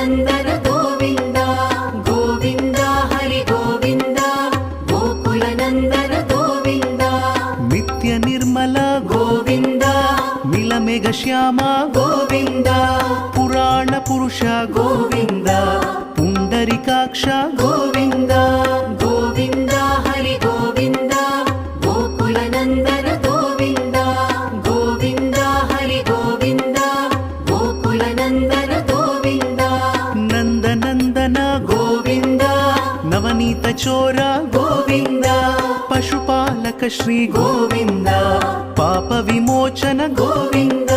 ಗೋಕುಲನಂದನ ಗೋವಿಂದ ಗೋವಿಂದ ಹರಿ ಗೋವಿಂದ ಗೋಕುಲನಂದನ ಗೋವಿಂದ ನಿತ್ಯ ನಿರ್ಮಲ ಗೋವಿಂದ ನೀಲಮೇಘ ಶ್ಯಾಮ ಗೋವಿಂದ ಪುರಾಣ ಪುರುಷ ಗೋವಿಂದ ಪುಂಡರಿಕಾಕ್ಷ ಗೋವಿಂದ ಗೋವಿಂದ ಹರಿ ಗೋವಿಂದ ಗೋಕುಲನಂದನ ಗೋವಿಂದ ಗೋವಿಂದ ಹರಿ ಗೋವಿಂದ ಗೋಕುಲನಂದನ ಗೋವಿಂದ ನಂದನಂದನ ಗೋವಿಂದ ನವನೀತ ಚೋರ ಗೋವಿಂದ ಪಶುಪಾಲಕ ಶ್ರೀ ಗೋವಿಂದ ಪಾಪ ವಿಮೋಚನ ಗೋವಿಂದ